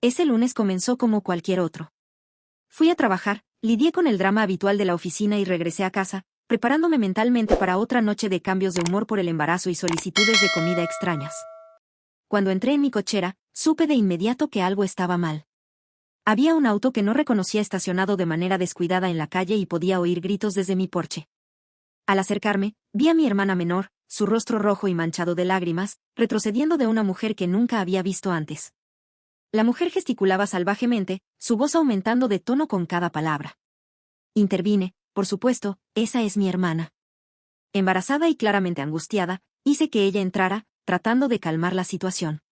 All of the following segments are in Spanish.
Ese lunes comenzó como cualquier otro. Fui a trabajar, lidié con el drama habitual de la oficina y regresé a casa, preparándome mentalmente para otra noche de cambios de humor por el embarazo y solicitudes de comida extrañas. Cuando entré en mi cochera, supe de inmediato que algo estaba mal. Había un auto que no reconocía estacionado de manera descuidada en la calle y podía oír gritos desde mi porche. Al acercarme, vi a mi hermana menor, su rostro rojo y manchado de lágrimas, retrocediendo de una mujer que nunca había visto antes. La mujer gesticulaba salvajemente, su voz aumentando de tono con cada palabra. Intervine, por supuesto, esa es mi hermana. Embarazada y claramente angustiada, hice que ella entrara, tratando de calmar la situación.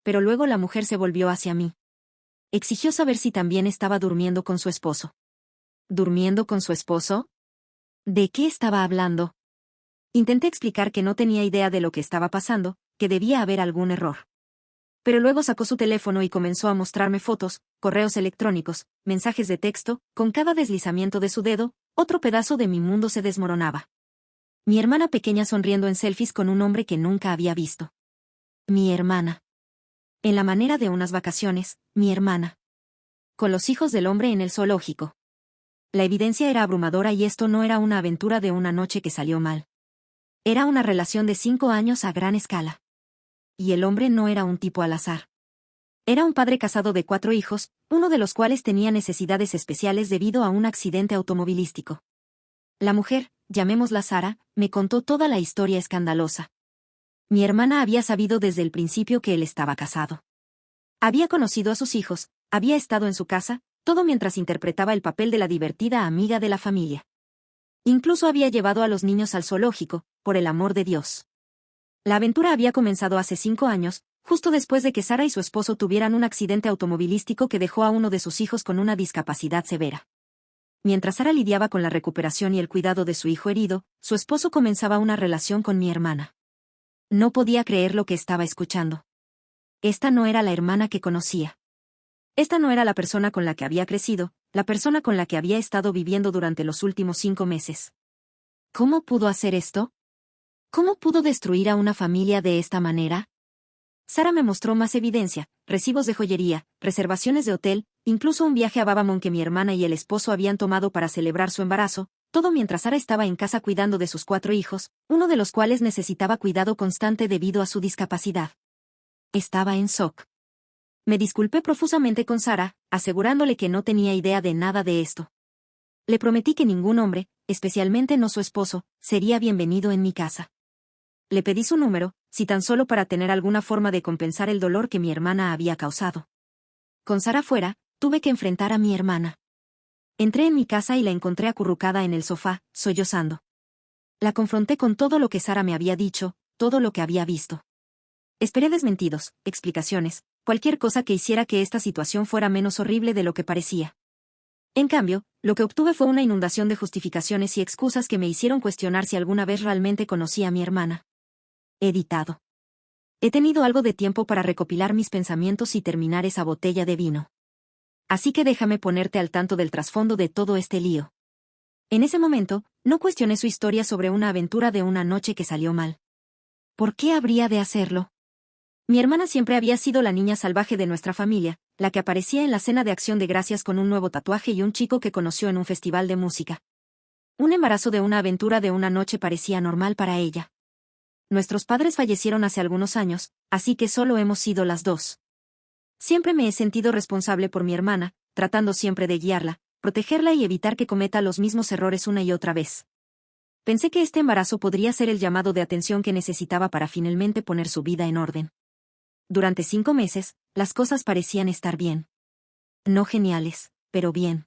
Pero luego la mujer se volvió hacia mí. Exigió saber si también estaba durmiendo con su esposo. ¿Durmiendo con su esposo? ¿De qué estaba hablando? Intenté explicar que no tenía idea de lo que estaba pasando, que debía haber algún error. Pero luego sacó su teléfono y comenzó a mostrarme fotos, correos electrónicos, mensajes de texto, con cada deslizamiento de su dedo, otro pedazo de mi mundo se desmoronaba. Mi hermana pequeña sonriendo en selfies con un hombre que nunca había visto. Mi hermana. En la manera de unas vacaciones, mi hermana. Con los hijos del hombre en el zoológico. La evidencia era abrumadora y esto no era una aventura de una noche que salió mal. Era una relación de 5 años a gran escala. Y el hombre no era un tipo al azar. Era un padre casado de 4 hijos, uno de los cuales tenía necesidades especiales debido a un accidente automovilístico. La mujer, llamémosla Sara, me contó toda la historia escandalosa. Mi hermana había sabido desde el principio que él estaba casado. Había conocido a sus hijos, había estado en su casa, todo mientras interpretaba el papel de la divertida amiga de la familia. Incluso había llevado a los niños al zoológico, por el amor de Dios. La aventura había comenzado hace 5 años, justo después de que Sara y su esposo tuvieran un accidente automovilístico que dejó a uno de sus hijos con una discapacidad severa. Mientras Sara lidiaba con la recuperación y el cuidado de su hijo herido, su esposo comenzaba una relación con mi hermana. No podía creer lo que estaba escuchando. Esta no era la hermana que conocía. Esta no era la persona con la que había crecido, la persona con la que había estado viviendo durante los últimos 5 meses. ¿Cómo pudo hacer esto? ¿Cómo pudo destruir a una familia de esta manera? Sara me mostró más evidencia, recibos de joyería, reservaciones de hotel, incluso un viaje a Babamón que mi hermana y el esposo habían tomado para celebrar su embarazo, todo mientras Sara estaba en casa cuidando de sus 4 hijos, uno de los cuales necesitaba cuidado constante debido a su discapacidad. Estaba en shock. Me disculpé profusamente con Sara, asegurándole que no tenía idea de nada de esto. Le prometí que ningún hombre, especialmente no su esposo, sería bienvenido en mi casa. Le pedí su número, si tan solo para tener alguna forma de compensar el dolor que mi hermana había causado. Con Sara fuera, tuve que enfrentar a mi hermana. Entré en mi casa y la encontré acurrucada en el sofá, sollozando. La confronté con todo lo que Sara me había dicho, todo lo que había visto. Esperé desmentidos, explicaciones, cualquier cosa que hiciera que esta situación fuera menos horrible de lo que parecía. En cambio, lo que obtuve fue una inundación de justificaciones y excusas que me hicieron cuestionar si alguna vez realmente conocí a mi hermana. Editado. He tenido algo de tiempo para recopilar mis pensamientos y terminar esa botella de vino. Así que déjame ponerte al tanto del trasfondo de todo este lío. En ese momento, no cuestioné su historia sobre una aventura de una noche que salió mal. ¿Por qué habría de hacerlo? Mi hermana siempre había sido la niña salvaje de nuestra familia, la que aparecía en la cena de Acción de Gracias con un nuevo tatuaje y un chico que conoció en un festival de música. Un embarazo de una aventura de una noche parecía normal para ella. Nuestros padres fallecieron hace algunos años, así que solo hemos sido las dos. Siempre me he sentido responsable por mi hermana, tratando siempre de guiarla, protegerla y evitar que cometa los mismos errores una y otra vez. Pensé que este embarazo podría ser el llamado de atención que necesitaba para finalmente poner su vida en orden. Durante 5 meses, las cosas parecían estar bien. No geniales, pero bien.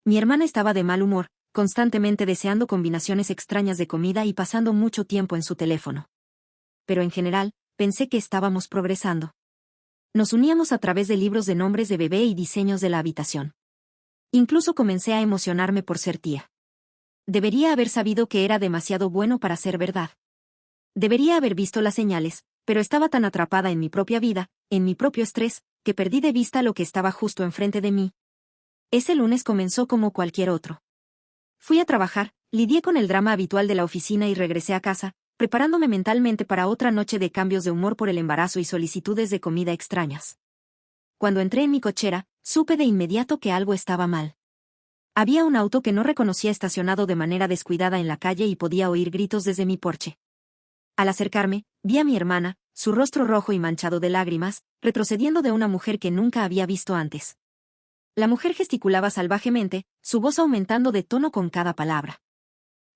Mi hermana estaba de mal humor, constantemente deseando combinaciones extrañas de comida y pasando mucho tiempo en su teléfono. Pero en general, pensé que estábamos progresando. Nos uníamos a través de libros de nombres de bebé y diseños de la habitación. Incluso comencé a emocionarme por ser tía. Debería haber sabido que era demasiado bueno para ser verdad. Debería haber visto las señales, pero estaba tan atrapada en mi propia vida, en mi propio estrés, que perdí de vista lo que estaba justo enfrente de mí. Ese lunes comenzó como cualquier otro. Fui a trabajar, lidié con el drama habitual de la oficina y regresé a casa, preparándome mentalmente para otra noche de cambios de humor por el embarazo y solicitudes de comida extrañas. Cuando entré en mi cochera, supe de inmediato que algo estaba mal. Había un auto que no reconocía estacionado de manera descuidada en la calle y podía oír gritos desde mi porche. Al acercarme, vi a mi hermana, su rostro rojo y manchado de lágrimas, retrocediendo de una mujer que nunca había visto antes. La mujer gesticulaba salvajemente, su voz aumentando de tono con cada palabra.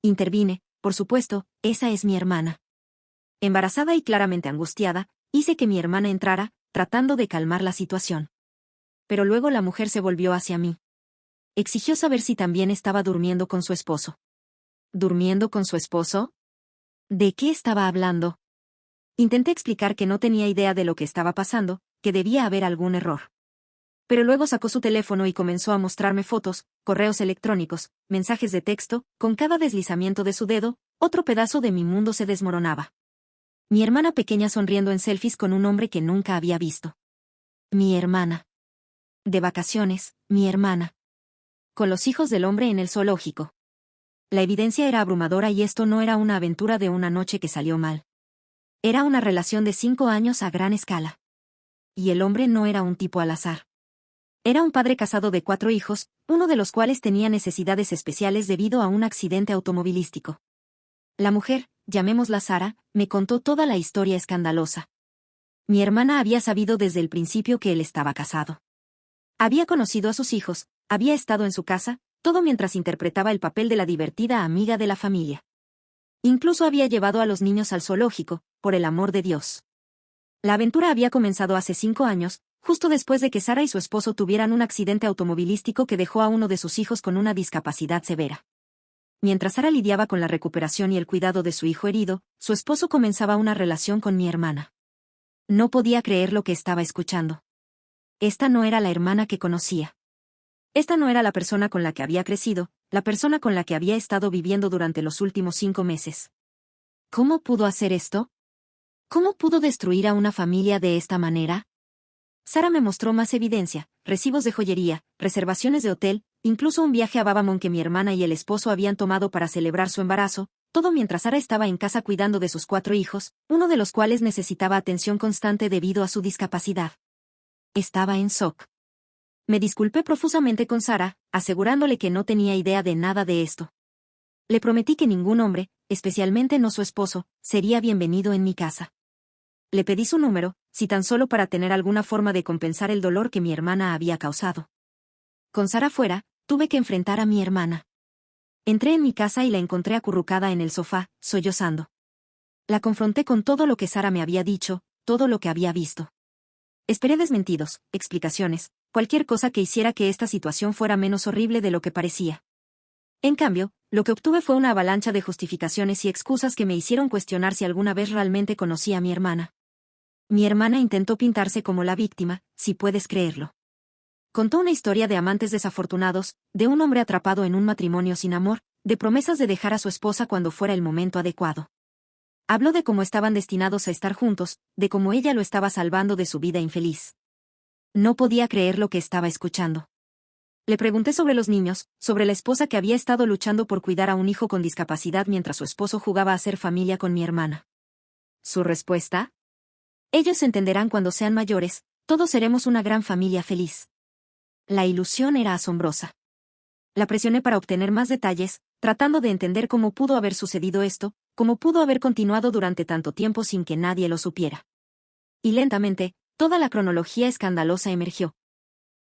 Intervine, por supuesto, esa es mi hermana. Embarazada y claramente angustiada, hice que mi hermana entrara, tratando de calmar la situación. Pero luego la mujer se volvió hacia mí. Exigió saber si también estaba durmiendo con su esposo. ¿Durmiendo con su esposo? ¿De qué estaba hablando? Intenté explicar que no tenía idea de lo que estaba pasando, que debía haber algún error. Pero luego sacó su teléfono y comenzó a mostrarme fotos, correos electrónicos, mensajes de texto, con cada deslizamiento de su dedo, otro pedazo de mi mundo se desmoronaba. Mi hermana pequeña sonriendo en selfies con un hombre que nunca había visto. Mi hermana. De vacaciones, mi hermana. Con los hijos del hombre en el zoológico. La evidencia era abrumadora y esto no era una aventura de una noche que salió mal. Era una relación de 5 años a gran escala. Y el hombre no era un tipo al azar. Era un padre casado de 4 hijos, uno de los cuales tenía necesidades especiales debido a un accidente automovilístico. La mujer, llamémosla Sara, me contó toda la historia escandalosa. Mi hermana había sabido desde el principio que él estaba casado. Había conocido a sus hijos, había estado en su casa, todo mientras interpretaba el papel de la divertida amiga de la familia. Incluso había llevado a los niños al zoológico, por el amor de Dios. La aventura había comenzado hace 5 años, justo después de que Sara y su esposo tuvieran un accidente automovilístico que dejó a uno de sus hijos con una discapacidad severa. Mientras Sara lidiaba con la recuperación y el cuidado de su hijo herido, su esposo comenzaba una relación con mi hermana. No podía creer lo que estaba escuchando. Esta no era la hermana que conocía. Esta no era la persona con la que había crecido, la persona con la que había estado viviendo durante los últimos 5 meses. ¿Cómo pudo hacer esto? ¿Cómo pudo destruir a una familia de esta manera? Sara me mostró más evidencia, recibos de joyería, reservaciones de hotel, incluso un viaje a Babamón que mi hermana y el esposo habían tomado para celebrar su embarazo, todo mientras Sara estaba en casa cuidando de sus 4 hijos, uno de los cuales necesitaba atención constante debido a su discapacidad. Estaba en shock. Me disculpé profusamente con Sara, asegurándole que no tenía idea de nada de esto. Le prometí que ningún hombre, especialmente no su esposo, sería bienvenido en mi casa. Le pedí su número, si tan solo para tener alguna forma de compensar el dolor que mi hermana había causado. Con Sara fuera, tuve que enfrentar a mi hermana. Entré en mi casa y la encontré acurrucada en el sofá, sollozando. La confronté con todo lo que Sara me había dicho, todo lo que había visto. Esperé desmentidos, explicaciones, cualquier cosa que hiciera que esta situación fuera menos horrible de lo que parecía. En cambio, lo que obtuve fue una avalancha de justificaciones y excusas que me hicieron cuestionar si alguna vez realmente conocía a mi hermana. Mi hermana intentó pintarse como la víctima, si puedes creerlo. Contó una historia de amantes desafortunados, de un hombre atrapado en un matrimonio sin amor, de promesas de dejar a su esposa cuando fuera el momento adecuado. Habló de cómo estaban destinados a estar juntos, de cómo ella lo estaba salvando de su vida infeliz. No podía creer lo que estaba escuchando. Le pregunté sobre los niños, sobre la esposa que había estado luchando por cuidar a un hijo con discapacidad mientras su esposo jugaba a ser familia con mi hermana. ¿Su respuesta? Ellos entenderán cuando sean mayores, todos seremos una gran familia feliz. La ilusión era asombrosa. La presioné para obtener más detalles, tratando de entender cómo pudo haber sucedido esto, cómo pudo haber continuado durante tanto tiempo sin que nadie lo supiera. Y lentamente, toda la cronología escandalosa emergió.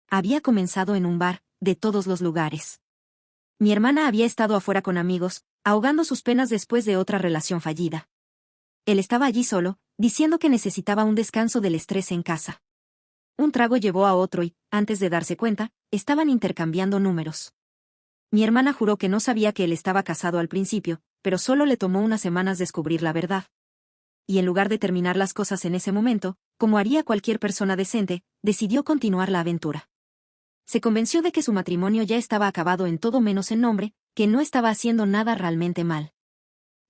Había comenzado en un bar, de todos los lugares. Mi hermana había estado afuera con amigos, ahogando sus penas después de otra relación fallida. Él estaba allí solo, diciendo que necesitaba un descanso del estrés en casa. Un trago llevó a otro y, antes de darse cuenta, estaban intercambiando números. Mi hermana juró que no sabía que él estaba casado al principio, pero solo le tomó unas semanas descubrir la verdad. Y en lugar de terminar las cosas en ese momento, como haría cualquier persona decente, decidió continuar la aventura. Se convenció de que su matrimonio ya estaba acabado en todo menos en nombre, que no estaba haciendo nada realmente mal.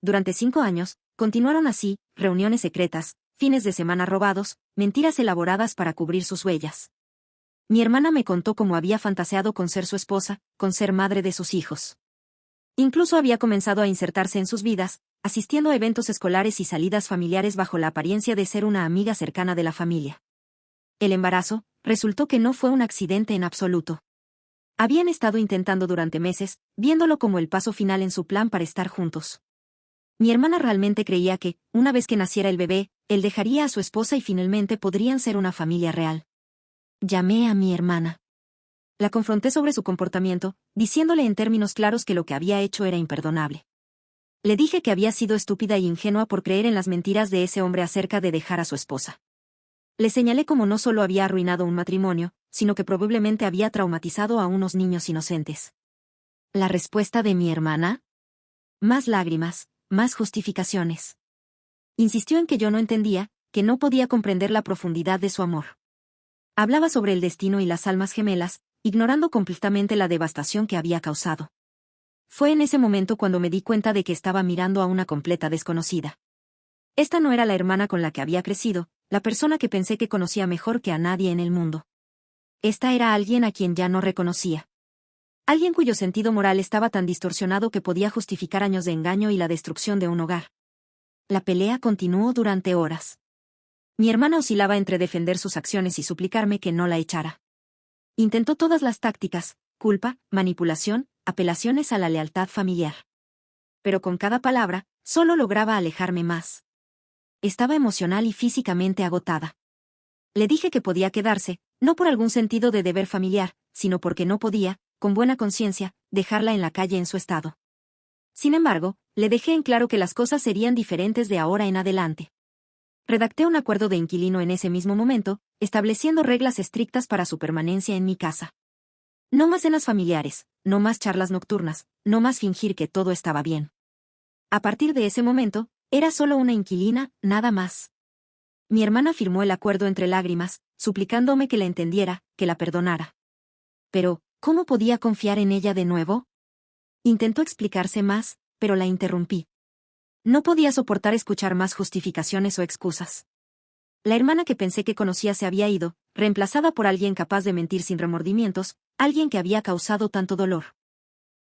Durante 5 años, continuaron así, reuniones secretas, fines de semana robados, mentiras elaboradas para cubrir sus huellas. Mi hermana me contó cómo había fantaseado con ser su esposa, con ser madre de sus hijos. Incluso había comenzado a insertarse en sus vidas, asistiendo a eventos escolares y salidas familiares bajo la apariencia de ser una amiga cercana de la familia. El embarazo, resultó que no fue un accidente en absoluto. Habían estado intentando durante meses, viéndolo como el paso final en su plan para estar juntos. Mi hermana realmente creía que, una vez que naciera el bebé, él dejaría a su esposa y finalmente podrían ser una familia real. Llamé a mi hermana. La confronté sobre su comportamiento, diciéndole en términos claros que lo que había hecho era imperdonable. Le dije que había sido estúpida y ingenua por creer en las mentiras de ese hombre acerca de dejar a su esposa. Le señalé cómo no solo había arruinado un matrimonio, sino que probablemente había traumatizado a unos niños inocentes. ¿La respuesta de mi hermana? Más lágrimas, más justificaciones. Insistió en que yo no entendía, que no podía comprender la profundidad de su amor. Hablaba sobre el destino y las almas gemelas, ignorando completamente la devastación que había causado. Fue en ese momento cuando me di cuenta de que estaba mirando a una completa desconocida. Esta no era la hermana con la que había crecido, la persona que pensé que conocía mejor que a nadie en el mundo. Esta era alguien a quien ya no reconocía. Alguien cuyo sentido moral estaba tan distorsionado que podía justificar años de engaño y la destrucción de un hogar. La pelea continuó durante horas. Mi hermana oscilaba entre defender sus acciones y suplicarme que no la echara. Intentó todas las tácticas: culpa, manipulación, apelaciones a la lealtad familiar. Pero con cada palabra, solo lograba alejarme más. Estaba emocional y físicamente agotada. Le dije que podía quedarse, no por algún sentido de deber familiar, sino porque no podía, con buena conciencia, dejarla en la calle en su estado. Sin embargo, le dejé en claro que las cosas serían diferentes de ahora en adelante. Redacté un acuerdo de inquilino en ese mismo momento, estableciendo reglas estrictas para su permanencia en mi casa. No más cenas familiares, no más charlas nocturnas, no más fingir que todo estaba bien. A partir de ese momento, era solo una inquilina, nada más. Mi hermana firmó el acuerdo entre lágrimas, suplicándome que la entendiera, que la perdonara. Pero, ¿cómo podía confiar en ella de nuevo? Intentó explicarse más, pero la interrumpí. No podía soportar escuchar más justificaciones o excusas. La hermana que pensé que conocía se había ido, reemplazada por alguien capaz de mentir sin remordimientos, alguien que había causado tanto dolor.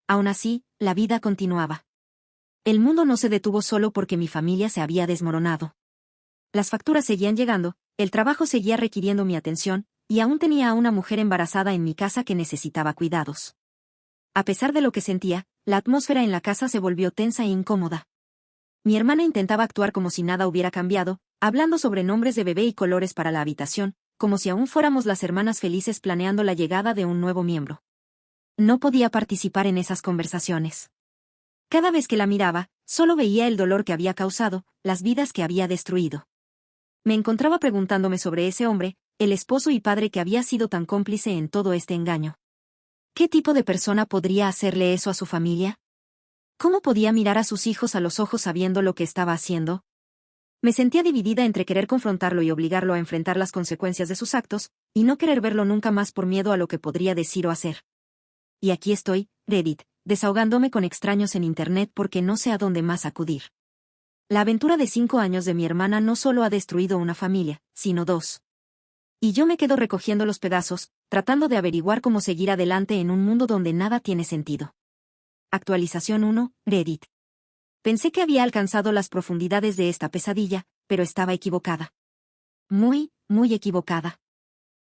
Aún así, la vida continuaba. El mundo no se detuvo solo porque mi familia se había desmoronado. Las facturas seguían llegando, el trabajo seguía requiriendo mi atención, y aún tenía a una mujer embarazada en mi casa que necesitaba cuidados. A pesar de lo que sentía, la atmósfera en la casa se volvió tensa e incómoda. Mi hermana intentaba actuar como si nada hubiera cambiado, hablando sobre nombres de bebé y colores para la habitación, como si aún fuéramos las hermanas felices planeando la llegada de un nuevo miembro. No podía participar en esas conversaciones. Cada vez que la miraba, solo veía el dolor que había causado, las vidas que había destruido. Me encontraba preguntándome sobre ese hombre, el esposo y padre que había sido tan cómplice en todo este engaño. ¿Qué tipo de persona podría hacerle eso a su familia? ¿Cómo podía mirar a sus hijos a los ojos sabiendo lo que estaba haciendo? Me sentía dividida entre querer confrontarlo y obligarlo a enfrentar las consecuencias de sus actos, y no querer verlo nunca más por miedo a lo que podría decir o hacer. Y aquí estoy, Reddit, desahogándome con extraños en Internet porque no sé a dónde más acudir. La aventura de 5 años de mi hermana no solo ha destruido una familia, sino 2. Y yo me quedo recogiendo los pedazos, tratando de averiguar cómo seguir adelante en un mundo donde nada tiene sentido. Actualización 1, Reddit. Pensé que había alcanzado las profundidades de esta pesadilla, pero estaba equivocada. Muy, muy equivocada.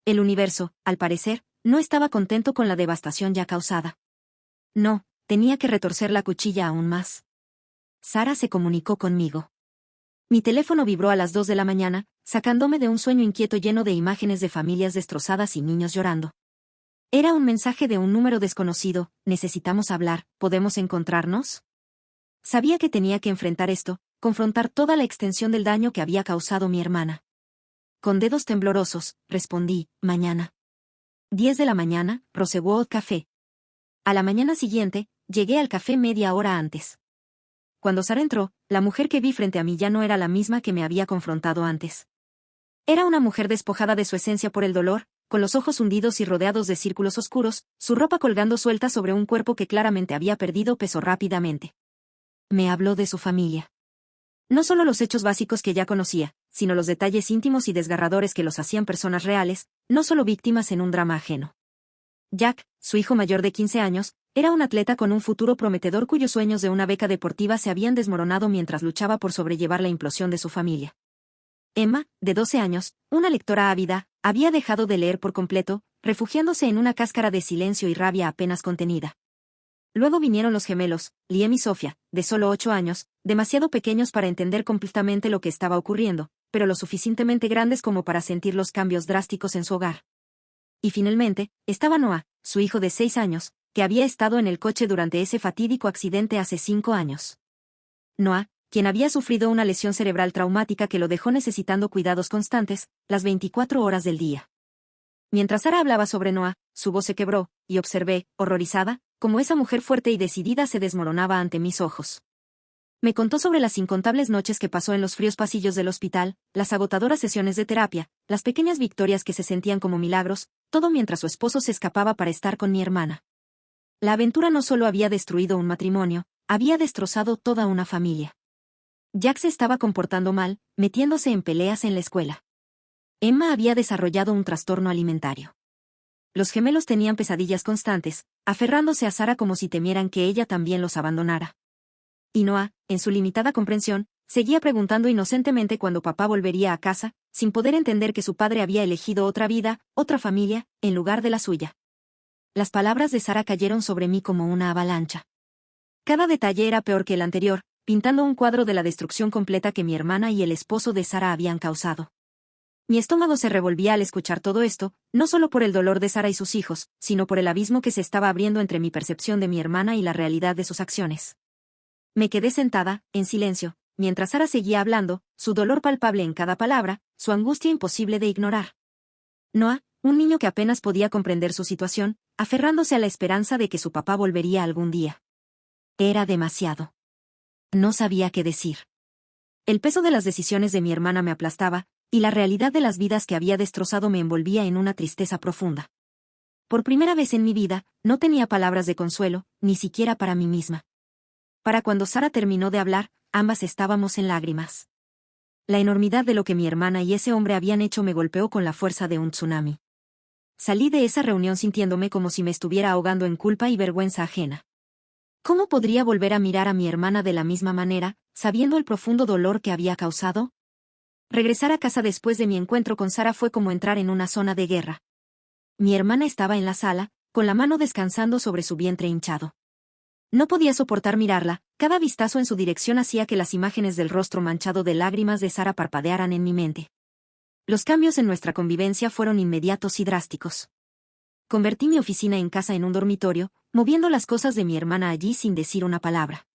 El universo, al parecer, no estaba contento con la devastación ya causada. No, tenía que retorcer la cuchilla aún más. Sara se comunicó conmigo. Mi teléfono vibró a las 2 de la mañana, sacándome de un sueño inquieto lleno de imágenes de familias destrozadas y niños llorando. Era un mensaje de un número desconocido: necesitamos hablar, ¿podemos encontrarnos? Sabía que tenía que enfrentar esto, confrontar toda la extensión del daño que había causado mi hermana. Con dedos temblorosos, respondí: mañana. 10 de la mañana, Rosewood Café. A la mañana siguiente, llegué al café media hora antes. Cuando Sara entró, la mujer que vi frente a mí ya no era la misma que me había confrontado antes. Era una mujer despojada de su esencia por el dolor, con los ojos hundidos y rodeados de círculos oscuros, su ropa colgando suelta sobre un cuerpo que claramente había perdido peso rápidamente. Me habló de su familia. No solo los hechos básicos que ya conocía, sino los detalles íntimos y desgarradores que los hacían personas reales, no solo víctimas en un drama ajeno. Jack, su hijo mayor de 15 años, era un atleta con un futuro prometedor cuyos sueños de una beca deportiva se habían desmoronado mientras luchaba por sobrellevar la implosión de su familia. Emma, de 12 años, una lectora ávida, había dejado de leer por completo, refugiándose en una cáscara de silencio y rabia apenas contenida. Luego vinieron los gemelos, Liam y Sofía, de solo 8 años, demasiado pequeños para entender completamente lo que estaba ocurriendo, pero lo suficientemente grandes como para sentir los cambios drásticos en su hogar. Y finalmente, estaba Noah, su hijo de 6 años, que había estado en el coche durante ese fatídico accidente hace 5 años. Noah, quien había sufrido una lesión cerebral traumática que lo dejó necesitando cuidados constantes, las 24 horas del día. Mientras Sara hablaba sobre Noah, su voz se quebró, y observé, horrorizada, cómo esa mujer fuerte y decidida se desmoronaba ante mis ojos. Me contó sobre las incontables noches que pasó en los fríos pasillos del hospital, las agotadoras sesiones de terapia, las pequeñas victorias que se sentían como milagros, todo mientras su esposo se escapaba para estar con mi hermana. La aventura no solo había destruido un matrimonio, había destrozado toda una familia. Jack se estaba comportando mal, metiéndose en peleas en la escuela. Emma había desarrollado un trastorno alimentario. Los gemelos tenían pesadillas constantes, aferrándose a Sara como si temieran que ella también los abandonara. Y Noah, en su limitada comprensión, seguía preguntando inocentemente cuándo papá volvería a casa, sin poder entender que su padre había elegido otra vida, otra familia, en lugar de la suya. Las palabras de Sara cayeron sobre mí como una avalancha. Cada detalle era peor que el anterior, pintando un cuadro de la destrucción completa que mi hermana y el esposo de Sara habían causado. Mi estómago se revolvía al escuchar todo esto, no solo por el dolor de Sara y sus hijos, sino por el abismo que se estaba abriendo entre mi percepción de mi hermana y la realidad de sus acciones. Me quedé sentada, en silencio, mientras Sara seguía hablando, su dolor palpable en cada palabra, su angustia imposible de ignorar. Noah, un niño que apenas podía comprender su situación, aferrándose a la esperanza de que su papá volvería algún día. Era demasiado. No sabía qué decir. El peso de las decisiones de mi hermana me aplastaba, y la realidad de las vidas que había destrozado me envolvía en una tristeza profunda. Por primera vez en mi vida, no tenía palabras de consuelo, ni siquiera para mí misma. Para cuando Sara terminó de hablar, ambas estábamos en lágrimas. La enormidad de lo que mi hermana y ese hombre habían hecho me golpeó con la fuerza de un tsunami. Salí de esa reunión sintiéndome como si me estuviera ahogando en culpa y vergüenza ajena. ¿Cómo podría volver a mirar a mi hermana de la misma manera, sabiendo el profundo dolor que había causado? Regresar a casa después de mi encuentro con Sara fue como entrar en una zona de guerra. Mi hermana estaba en la sala, con la mano descansando sobre su vientre hinchado. No podía soportar mirarla, cada vistazo en su dirección hacía que las imágenes del rostro manchado de lágrimas de Sara parpadearan en mi mente. Los cambios en nuestra convivencia fueron inmediatos y drásticos. Convertí mi oficina en casa en un dormitorio, moviendo las cosas de mi hermana allí sin decir una palabra.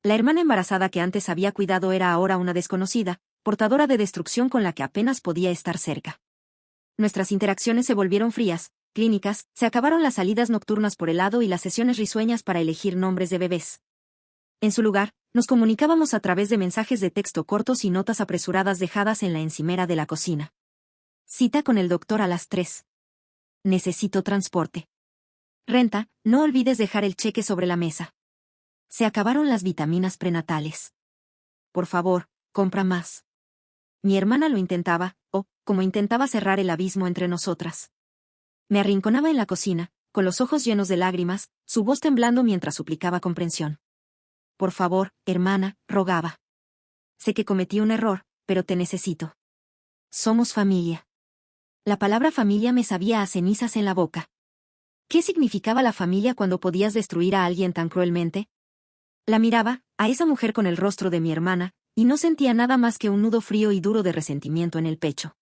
La hermana embarazada que antes había cuidado era ahora una desconocida, portadora de destrucción con la que apenas podía estar cerca. Nuestras interacciones se volvieron frías, clínicas, se acabaron las salidas nocturnas por helado y las sesiones risueñas para elegir nombres de bebés. En su lugar, nos comunicábamos a través de mensajes de texto cortos y notas apresuradas dejadas en la encimera de la cocina. Cita con el doctor a las 3. Necesito transporte. Renta, no olvides dejar el cheque sobre la mesa. Se acabaron las vitaminas prenatales. Por favor, compra más. Mi hermana lo intentaba, como intentaba cerrar el abismo entre nosotras. Me arrinconaba en la cocina, con los ojos llenos de lágrimas, su voz temblando mientras suplicaba comprensión. Por favor, hermana, rogaba. Sé que cometí un error, pero te necesito. Somos familia. La palabra familia me sabía a cenizas en la boca. ¿Qué significaba la familia cuando podías destruir a alguien tan cruelmente? La miraba, a esa mujer con el rostro de mi hermana, y no sentía nada más que un nudo frío y duro de resentimiento en el pecho.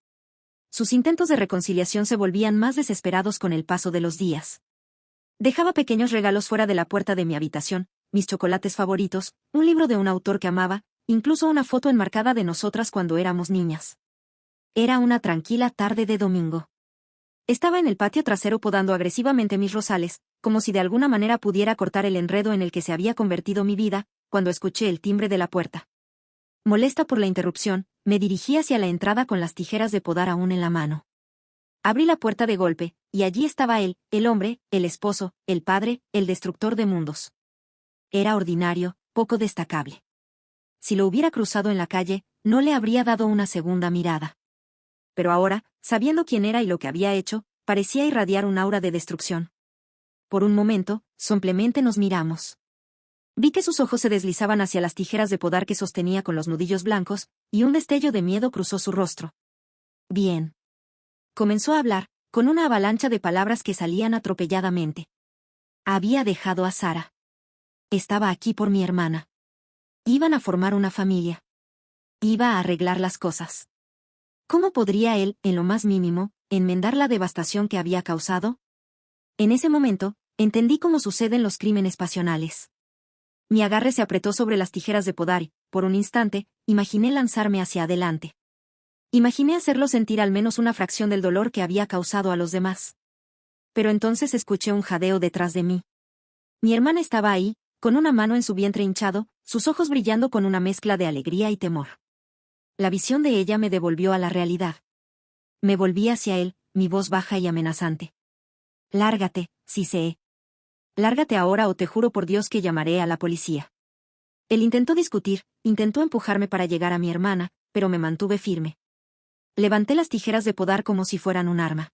Sus intentos de reconciliación se volvían más desesperados con el paso de los días. Dejaba pequeños regalos fuera de la puerta de mi habitación, mis chocolates favoritos, un libro de un autor que amaba, incluso una foto enmarcada de nosotras cuando éramos niñas. Era una tranquila tarde de domingo. Estaba en el patio trasero podando agresivamente mis rosales, como si de alguna manera pudiera cortar el enredo en el que se había convertido mi vida, cuando escuché el timbre de la puerta. Molesta por la interrupción, me dirigí hacia la entrada con las tijeras de podar aún en la mano. Abrí la puerta de golpe, y allí estaba él, el hombre, el esposo, el padre, el destructor de mundos. Era ordinario, poco destacable. Si lo hubiera cruzado en la calle, no le habría dado una segunda mirada. Pero ahora, sabiendo quién era y lo que había hecho, parecía irradiar un aura de destrucción. Por un momento, simplemente nos miramos. Vi que sus ojos se deslizaban hacia las tijeras de podar que sostenía con los nudillos blancos, y un destello de miedo cruzó su rostro. Bien. Comenzó a hablar, con una avalancha de palabras que salían atropelladamente. Había dejado a Sara. Estaba aquí por mi hermana. Iban a formar una familia. Iba a arreglar las cosas. ¿Cómo podría él, en lo más mínimo, enmendar la devastación que había causado? En ese momento, entendí cómo suceden los crímenes pasionales. Mi agarre se apretó sobre las tijeras de podar y, por un instante, imaginé lanzarme hacia adelante. Imaginé hacerlo sentir al menos una fracción del dolor que había causado a los demás. Pero entonces escuché un jadeo detrás de mí. Mi hermana estaba ahí, con una mano en su vientre hinchado, sus ojos brillando con una mezcla de alegría y temor. La visión de ella me devolvió a la realidad. Me volví hacia él, mi voz baja y amenazante. Lárgate, si sé. Lárgate ahora o te juro por Dios que llamaré a la policía. Él intentó discutir, intentó empujarme para llegar a mi hermana, pero me mantuve firme. Levanté las tijeras de podar como si fueran un arma.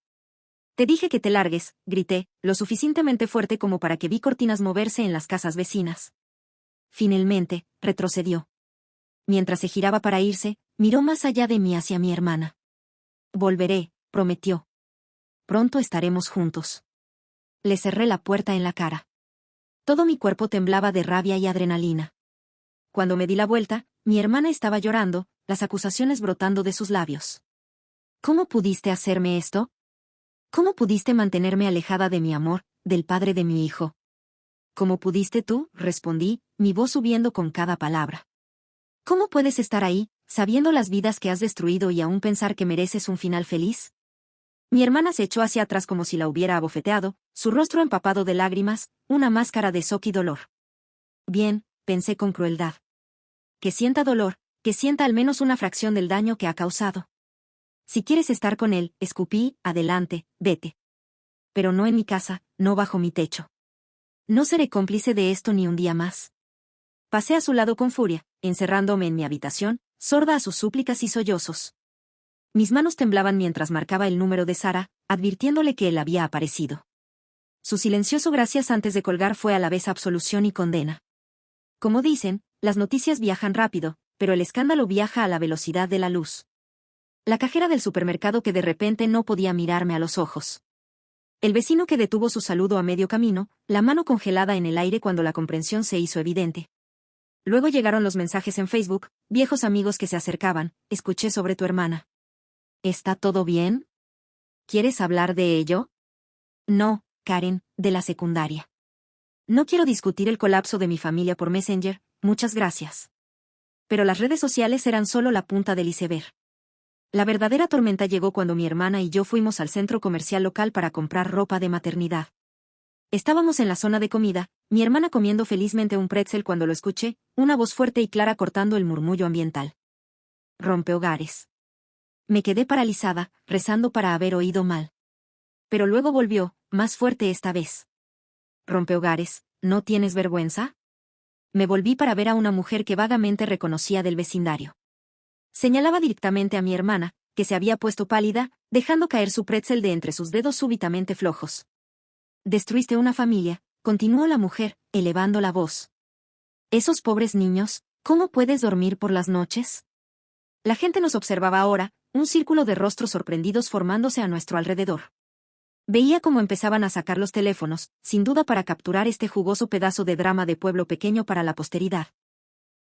Te dije que te largues, grité, lo suficientemente fuerte como para que vi cortinas moverse en las casas vecinas. Finalmente, retrocedió. Mientras se giraba para irse, miró más allá de mí hacia mi hermana. Volveré, prometió. Pronto estaremos juntos. Le cerré la puerta en la cara. Todo mi cuerpo temblaba de rabia y adrenalina. Cuando me di la vuelta, mi hermana estaba llorando, las acusaciones brotando de sus labios. ¿Cómo pudiste hacerme esto? ¿Cómo pudiste mantenerme alejada de mi amor, del padre de mi hijo? ¿Cómo pudiste tú? Respondí, mi voz subiendo con cada palabra. ¿Cómo puedes estar ahí, sabiendo las vidas que has destruido y aún pensar que mereces un final feliz? Mi hermana se echó hacia atrás como si la hubiera abofeteado, su rostro empapado de lágrimas, una máscara de shock y dolor. Bien, pensé con crueldad. Que sienta dolor, que sienta al menos una fracción del daño que ha causado. Si quieres estar con él, escupí, adelante, vete. Pero no en mi casa, no bajo mi techo. No seré cómplice de esto ni un día más. Pasé a su lado con furia, encerrándome en mi habitación, sorda a sus súplicas y sollozos. Mis manos temblaban mientras marcaba el número de Sara, advirtiéndole que él había aparecido. Su silencioso gracias antes de colgar fue a la vez absolución y condena. Como dicen, las noticias viajan rápido, pero el escándalo viaja a la velocidad de la luz. La cajera del supermercado que de repente no podía mirarme a los ojos. El vecino que detuvo su saludo a medio camino, la mano congelada en el aire cuando la comprensión se hizo evidente. Luego llegaron los mensajes en Facebook, viejos amigos que se acercaban, escuché sobre tu hermana. ¿Está todo bien? ¿Quieres hablar de ello? No, Karen, de la secundaria. No quiero discutir el colapso de mi familia por Messenger, muchas gracias. Pero las redes sociales eran solo la punta del iceberg. La verdadera tormenta llegó cuando mi hermana y yo fuimos al centro comercial local para comprar ropa de maternidad. Estábamos en la zona de comida, mi hermana comiendo felizmente un pretzel cuando lo escuché, una voz fuerte y clara cortando el murmullo ambiental. Rompehogares. Me quedé paralizada, rezando para haber oído mal. Pero luego volvió, más fuerte esta vez. Rompehogares, ¿no tienes vergüenza? Me volví para ver a una mujer que vagamente reconocía del vecindario. Señalaba directamente a mi hermana, que se había puesto pálida, dejando caer su pretzel de entre sus dedos súbitamente flojos. Destruiste una familia, continuó la mujer, elevando la voz. Esos pobres niños, ¿cómo puedes dormir por las noches? La gente nos observaba ahora, un círculo de rostros sorprendidos formándose a nuestro alrededor. Veía cómo empezaban a sacar los teléfonos, sin duda para capturar este jugoso pedazo de drama de pueblo pequeño para la posteridad.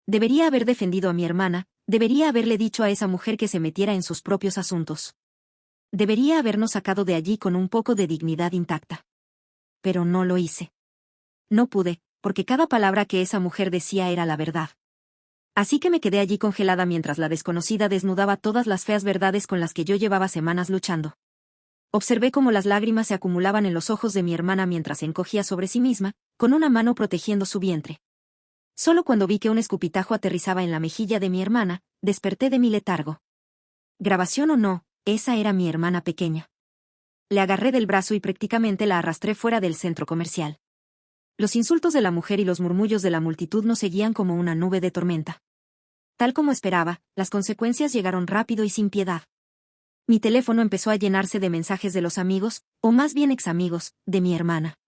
Debería haber defendido a mi hermana, debería haberle dicho a esa mujer que se metiera en sus propios asuntos. Debería habernos sacado de allí con un poco de dignidad intacta. Pero no lo hice. No pude, porque cada palabra que esa mujer decía era la verdad. Así que me quedé allí congelada mientras la desconocida desnudaba todas las feas verdades con las que yo llevaba semanas luchando. Observé cómo las lágrimas se acumulaban en los ojos de mi hermana mientras se encogía sobre sí misma, con una mano protegiendo su vientre. Solo cuando vi que un escupitajo aterrizaba en la mejilla de mi hermana, desperté de mi letargo. Grabación o no, esa era mi hermana pequeña. Le agarré del brazo y prácticamente la arrastré fuera del centro comercial. Los insultos de la mujer y los murmullos de la multitud nos seguían como una nube de tormenta. Tal como esperaba, las consecuencias llegaron rápido y sin piedad. Mi teléfono empezó a llenarse de mensajes de los amigos, o más bien examigos, de mi hermana.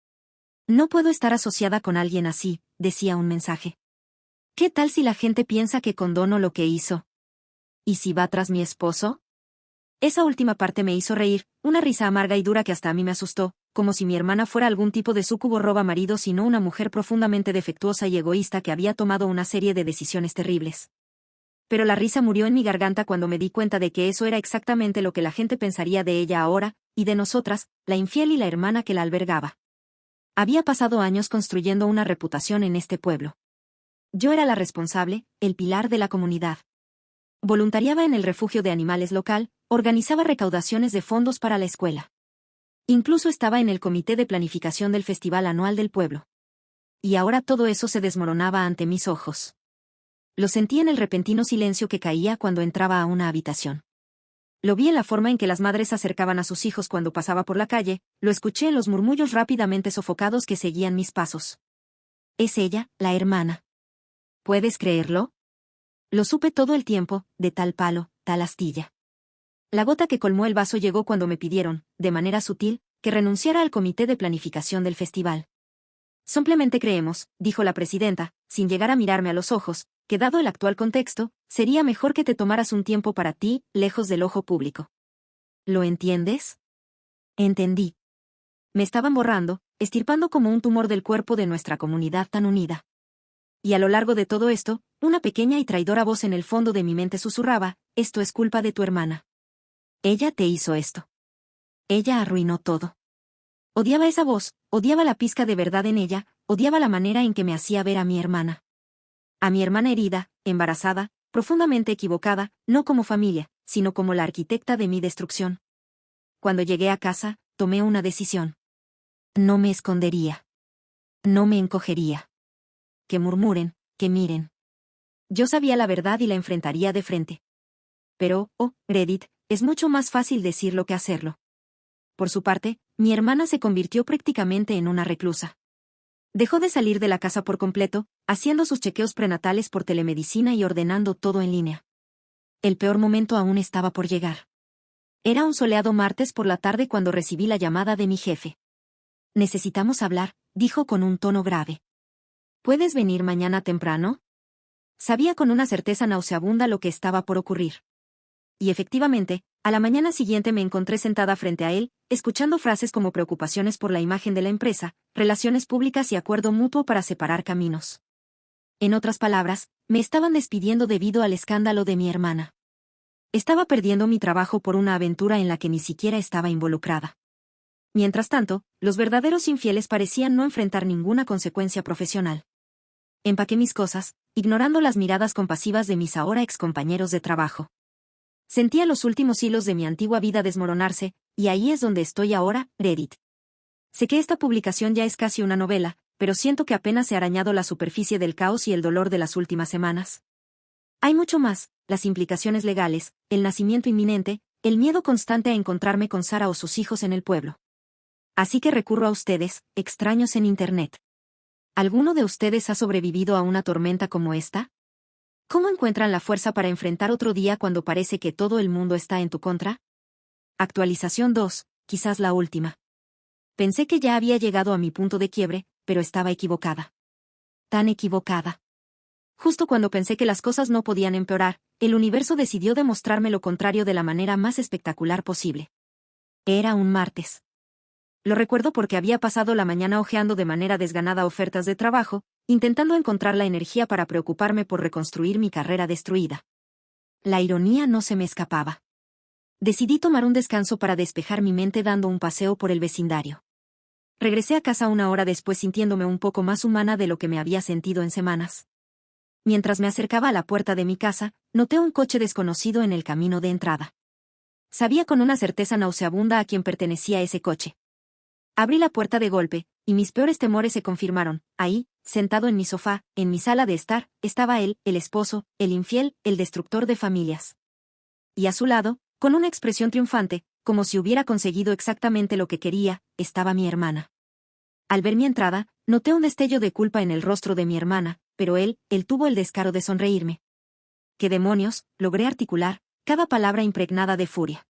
No puedo estar asociada con alguien así, decía un mensaje. ¿Qué tal si la gente piensa que condono lo que hizo? ¿Y si va tras mi esposo? Esa última parte me hizo reír, una risa amarga y dura que hasta a mí me asustó, como si mi hermana fuera algún tipo de súcubo roba maridos y no una mujer profundamente defectuosa y egoísta que había tomado una serie de decisiones terribles. Pero la risa murió en mi garganta cuando me di cuenta de que eso era exactamente lo que la gente pensaría de ella ahora, y de nosotras, la infiel y la hermana que la albergaba. Había pasado años construyendo una reputación en este pueblo. Yo era la responsable, el pilar de la comunidad. Voluntariaba en el refugio de animales local, organizaba recaudaciones de fondos para la escuela. Incluso estaba en el comité de planificación del festival anual del pueblo. Y ahora todo eso se desmoronaba ante mis ojos. Lo sentí en el repentino silencio que caía cuando entraba a una habitación. Lo vi en la forma en que las madres acercaban a sus hijos cuando pasaba por la calle, lo escuché en los murmullos rápidamente sofocados que seguían mis pasos. Es ella, la hermana. ¿Puedes creerlo? Lo supe todo el tiempo, de tal palo, tal astilla. La gota que colmó el vaso llegó cuando me pidieron, de manera sutil, que renunciara al comité de planificación del festival. Simplemente creemos, dijo la presidenta, sin llegar a mirarme a los ojos, que dado el actual contexto, sería mejor que te tomaras un tiempo para ti, lejos del ojo público. ¿Lo entiendes? Entendí. Me estaban borrando, estirpando como un tumor del cuerpo de nuestra comunidad tan unida. Y a lo largo de todo esto, una pequeña y traidora voz en el fondo de mi mente susurraba, esto es culpa de tu hermana. Ella te hizo esto. Ella arruinó todo. Odiaba esa voz, odiaba la pizca de verdad en ella, odiaba la manera en que me hacía ver a mi hermana. A mi hermana herida, embarazada, profundamente equivocada, no como familia, sino como la arquitecta de mi destrucción. Cuando llegué a casa, tomé una decisión. No me escondería. No me encogería. Que murmuren, que miren. Yo sabía la verdad y la enfrentaría de frente. Pero, oh, Reddit, es mucho más fácil decirlo que hacerlo. Por su parte, mi hermana se convirtió prácticamente en una reclusa. Dejó de salir de la casa por completo, haciendo sus chequeos prenatales por telemedicina y ordenando todo en línea. El peor momento aún estaba por llegar. Era un soleado martes por la tarde cuando recibí la llamada de mi jefe. Necesitamos hablar, dijo con un tono grave. ¿Puedes venir mañana temprano? Sabía con una certeza nauseabunda lo que estaba por ocurrir. Y efectivamente, a la mañana siguiente me encontré sentada frente a él, escuchando frases como preocupaciones por la imagen de la empresa, relaciones públicas y acuerdo mutuo para separar caminos. En otras palabras, me estaban despidiendo debido al escándalo de mi hermana. Estaba perdiendo mi trabajo por una aventura en la que ni siquiera estaba involucrada. Mientras tanto, los verdaderos infieles parecían no enfrentar ninguna consecuencia profesional. Empaqué mis cosas, ignorando las miradas compasivas de mis ahora excompañeros de trabajo. Sentía los últimos hilos de mi antigua vida desmoronarse, y ahí es donde estoy ahora, Reddit. Sé que esta publicación ya es casi una novela, pero siento que apenas he arañado la superficie del caos y el dolor de las últimas semanas. Hay mucho más, las implicaciones legales, el nacimiento inminente, el miedo constante a encontrarme con Sara o sus hijos en el pueblo. Así que recurro a ustedes, extraños en Internet. ¿Alguno de ustedes ha sobrevivido a una tormenta como esta? ¿Cómo encuentran la fuerza para enfrentar otro día cuando parece que todo el mundo está en tu contra? Actualización 2, quizás la última. Pensé que ya había llegado a mi punto de quiebre, pero estaba equivocada. Tan equivocada. Justo cuando pensé que las cosas no podían empeorar, el universo decidió demostrarme lo contrario de la manera más espectacular posible. Era un martes. Lo recuerdo porque había pasado la mañana hojeando de manera desganada ofertas de trabajo, intentando encontrar la energía para preocuparme por reconstruir mi carrera destruida. La ironía no se me escapaba. Decidí tomar un descanso para despejar mi mente dando un paseo por el vecindario. Regresé a casa una hora después sintiéndome un poco más humana de lo que me había sentido en semanas. Mientras me acercaba a la puerta de mi casa, noté un coche desconocido en el camino de entrada. Sabía con una certeza nauseabunda a quién pertenecía ese coche. Abrí la puerta de golpe, y mis peores temores se confirmaron. Ahí, sentado en mi sofá, en mi sala de estar, estaba él, el esposo, el infiel, el destructor de familias. Y a su lado, con una expresión triunfante, como si hubiera conseguido exactamente lo que quería, estaba mi hermana. Al ver mi entrada, noté un destello de culpa en el rostro de mi hermana, pero él tuvo el descaro de sonreírme. ¿Qué demonios? Logré articular, cada palabra impregnada de furia.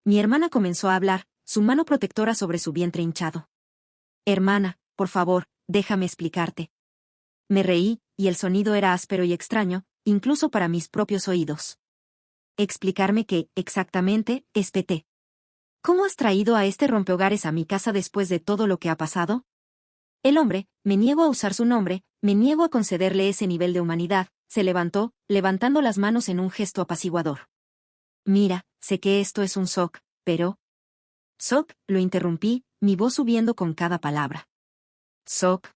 Mi hermana comenzó a hablar, su mano protectora sobre su vientre hinchado. Hermana, por favor, déjame explicarte. Me reí, y el sonido era áspero y extraño, incluso para mis propios oídos. ¿Explicarme qué, exactamente? Espeté. ¿Cómo has traído a este rompehogares a mi casa después de todo lo que ha pasado? El hombre, me niego a usar su nombre, me niego a concederle ese nivel de humanidad, se levantó, levantando las manos en un gesto apaciguador. Mira, sé que esto es un shock, pero... ¿Shock? Lo interrumpí, mi voz subiendo con cada palabra. ¿Shock?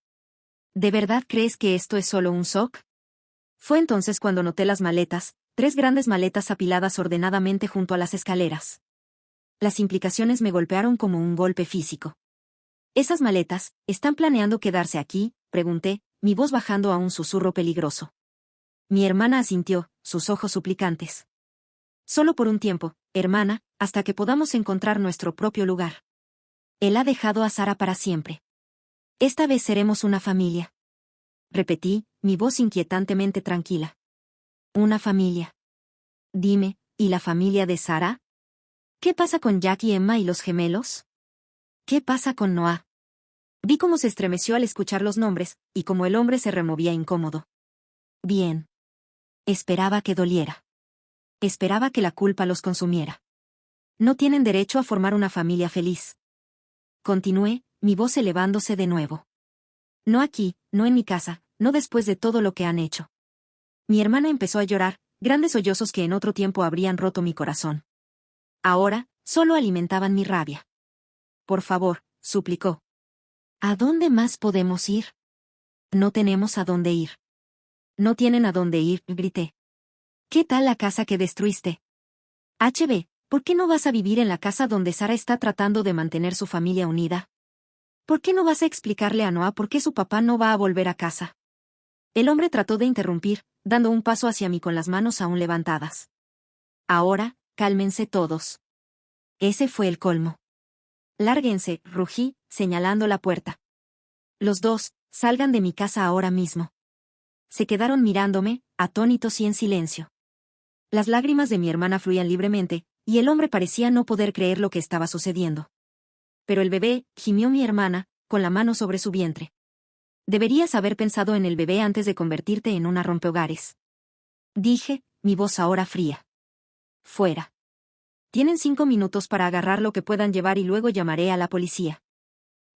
¿De verdad crees que esto es solo un shock? Fue entonces cuando noté las maletas, 3 grandes maletas apiladas ordenadamente junto a las escaleras. Las implicaciones me golpearon como un golpe físico. ¿Esas maletas, están planeando quedarse aquí?, pregunté, mi voz bajando a un susurro peligroso. Mi hermana asintió, sus ojos suplicantes. Solo por un tiempo, hermana, hasta que podamos encontrar nuestro propio lugar. Él ha dejado a Sara para siempre. Esta vez seremos una familia. Repetí, mi voz inquietantemente tranquila. Una familia. Dime, ¿y la familia de Sara? ¿Qué pasa con Jack y Emma y los gemelos? ¿Qué pasa con Noah? Vi cómo se estremeció al escuchar los nombres, y cómo el hombre se removía incómodo. Bien. Esperaba que doliera. Esperaba que la culpa los consumiera. No tienen derecho a formar una familia feliz. Continué, mi voz elevándose de nuevo. No aquí, no en mi casa, no después de todo lo que han hecho. Mi hermana empezó a llorar, grandes sollozos que en otro tiempo habrían roto mi corazón. Ahora, solo alimentaban mi rabia. Por favor, suplicó. ¿A dónde más podemos ir? No tenemos a dónde ir. No tienen a dónde ir, grité. ¿Qué tal la casa que destruiste? ¿Por qué no vas a vivir en la casa donde Sara está tratando de mantener su familia unida? ¿Por qué no vas a explicarle a Noah por qué su papá no va a volver a casa? El hombre trató de interrumpir, dando un paso hacia mí con las manos aún levantadas. Ahora, cálmense todos. Ese fue el colmo. Lárguense, rugí, señalando la puerta. Los dos, salgan de mi casa ahora mismo. Se quedaron mirándome, atónitos y en silencio. Las lágrimas de mi hermana fluían libremente, y el hombre parecía no poder creer lo que estaba sucediendo. Pero el bebé, gimió mi hermana, con la mano sobre su vientre. Deberías haber pensado en el bebé antes de convertirte en una rompehogares. Dije, mi voz ahora fría. Fuera. Tienen 5 minutos para agarrar lo que puedan llevar y luego llamaré a la policía.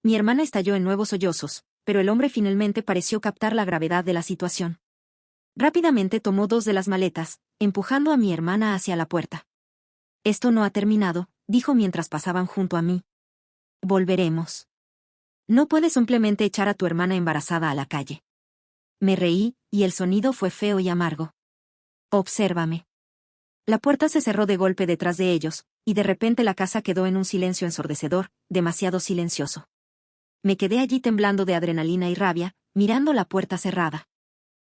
Mi hermana estalló en nuevos sollozos, pero el hombre finalmente pareció captar la gravedad de la situación. Rápidamente tomó 2 de las maletas, empujando a mi hermana hacia la puerta. Esto no ha terminado, dijo mientras pasaban junto a mí. Volveremos. No puedes simplemente echar a tu hermana embarazada a la calle. Me reí, y el sonido fue feo y amargo. Obsérvame. La puerta se cerró de golpe detrás de ellos, y de repente la casa quedó en un silencio ensordecedor, demasiado silencioso. Me quedé allí temblando de adrenalina y rabia, mirando la puerta cerrada.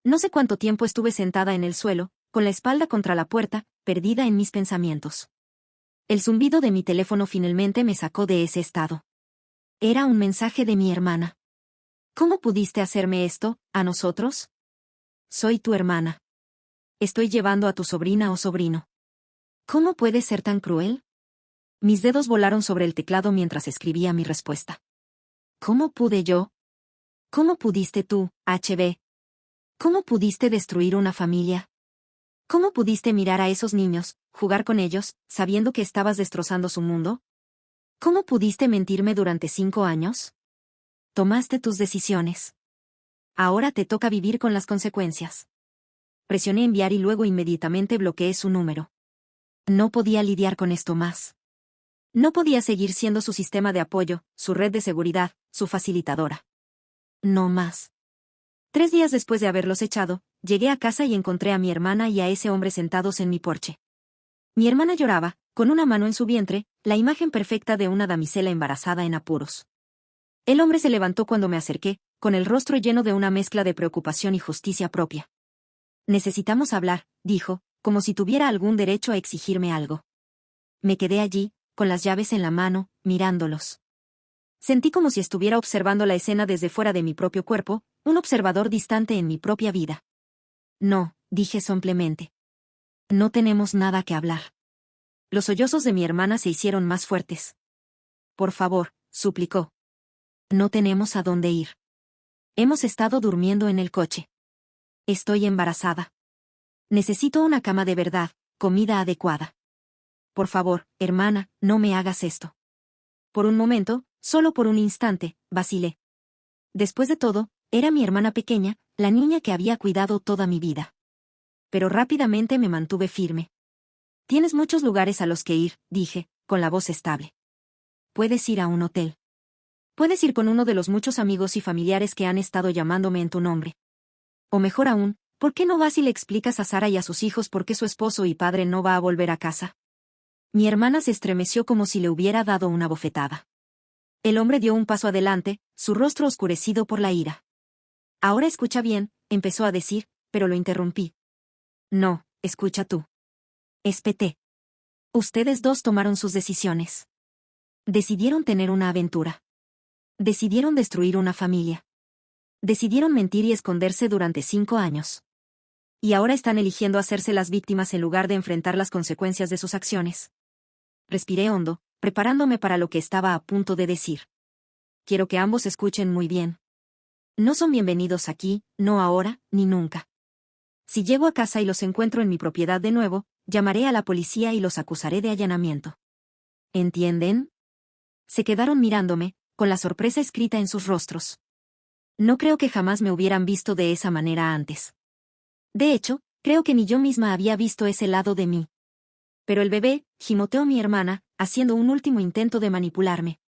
No sé cuánto tiempo estuve sentada en el suelo, con la espalda contra la puerta, perdida en mis pensamientos. El zumbido de mi teléfono finalmente me sacó de ese estado. Era un mensaje de mi hermana. ¿Cómo pudiste hacerme esto, a nosotros? Soy tu hermana. Estoy llevando a tu sobrina o sobrino. ¿Cómo puedes ser tan cruel? Mis dedos volaron sobre el teclado mientras escribía mi respuesta. ¿Cómo pude yo? ¿Cómo pudiste tú, HB? ¿Cómo pudiste destruir una familia? ¿Cómo pudiste mirar a esos niños, jugar con ellos, sabiendo que estabas destrozando su mundo? ¿Cómo pudiste mentirme durante 5 años? Tomaste tus decisiones. Ahora te toca vivir con las consecuencias. Presioné enviar y luego inmediatamente bloqueé su número. No podía lidiar con esto más. No podía seguir siendo su sistema de apoyo, su red de seguridad, su facilitadora. No más. 3 días después de haberlos echado, llegué a casa y encontré a mi hermana y a ese hombre sentados en mi porche. Mi hermana lloraba, con una mano en su vientre, la imagen perfecta de una damisela embarazada en apuros. El hombre se levantó cuando me acerqué, con el rostro lleno de una mezcla de preocupación y justicia propia. Necesitamos hablar, dijo, como si tuviera algún derecho a exigirme algo. Me quedé allí, con las llaves en la mano, mirándolos. Sentí como si estuviera observando la escena desde fuera de mi propio cuerpo, un observador distante en mi propia vida. No, dije simplemente. No tenemos nada que hablar. Los sollozos de mi hermana se hicieron más fuertes. Por favor, suplicó. No tenemos a dónde ir. Hemos estado durmiendo en el coche. Estoy embarazada. Necesito una cama de verdad, comida adecuada. Por favor, hermana, no me hagas esto. Por un momento, solo por un instante, vacilé. Después de todo, era mi hermana pequeña, la niña que había cuidado toda mi vida. Pero rápidamente me mantuve firme. Tienes muchos lugares a los que ir, dije, con la voz estable. Puedes ir a un hotel. Puedes ir con uno de los muchos amigos y familiares que han estado llamándome en tu nombre. O mejor aún, ¿por qué no vas y le explicas a Sara y a sus hijos por qué su esposo y padre no va a volver a casa? Mi hermana se estremeció como si le hubiera dado una bofetada. El hombre dio un paso adelante, su rostro oscurecido por la ira. Ahora escucha bien, empezó a decir, pero lo interrumpí. No, escucha tú. Espeté. Ustedes dos tomaron sus decisiones. Decidieron tener una aventura. Decidieron destruir una familia. Decidieron mentir y esconderse durante 5 años. Y ahora están eligiendo hacerse las víctimas en lugar de enfrentar las consecuencias de sus acciones. Respiré hondo, preparándome para lo que estaba a punto de decir. Quiero que ambos escuchen muy bien. No son bienvenidos aquí, no ahora, ni nunca. Si llego a casa y los encuentro en mi propiedad de nuevo, llamaré a la policía y los acusaré de allanamiento. ¿Entienden? Se quedaron mirándome, con la sorpresa escrita en sus rostros. No creo que jamás me hubieran visto de esa manera antes. De hecho, creo que ni yo misma había visto ese lado de mí. Pero el bebé, gimoteó mi hermana, haciendo un último intento de manipularme.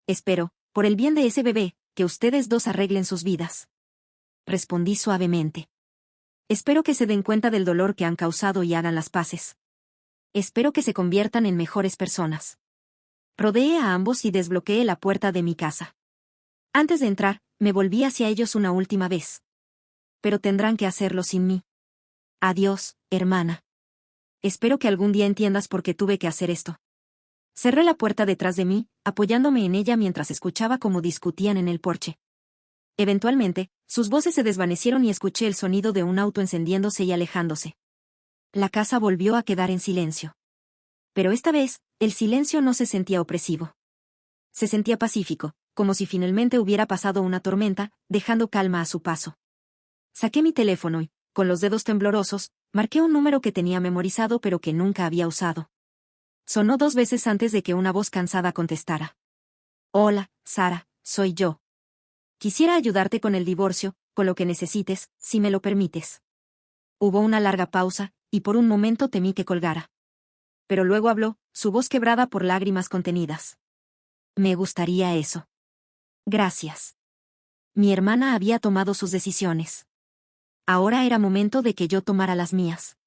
Espero, por el bien de ese bebé, que ustedes dos arreglen sus vidas. Respondí suavemente. Espero que se den cuenta del dolor que han causado y hagan las paces. Espero que se conviertan en mejores personas. Rodeé a ambos y desbloqueé la puerta de mi casa. Antes de entrar, me volví hacia ellos una última vez. Pero tendrán que hacerlo sin mí. Adiós, hermana. Espero que algún día entiendas por qué tuve que hacer esto. Cerré la puerta detrás de mí, apoyándome en ella mientras escuchaba cómo discutían en el porche. Eventualmente, sus voces se desvanecieron y escuché el sonido de un auto encendiéndose y alejándose. La casa volvió a quedar en silencio. Pero esta vez, el silencio no se sentía opresivo. Se sentía pacífico, como si finalmente hubiera pasado una tormenta, dejando calma a su paso. Saqué mi teléfono y, con los dedos temblorosos, marqué un número que tenía memorizado pero que nunca había usado. Sonó 2 veces antes de que una voz cansada contestara. Hola, Sara, soy yo. Quisiera ayudarte con el divorcio, con lo que necesites, si me lo permites. Hubo una larga pausa, y por un momento temí que colgara. Pero luego habló, su voz quebrada por lágrimas contenidas. Me gustaría eso. Gracias. Mi hermana había tomado sus decisiones. Ahora era momento de que yo tomara las mías.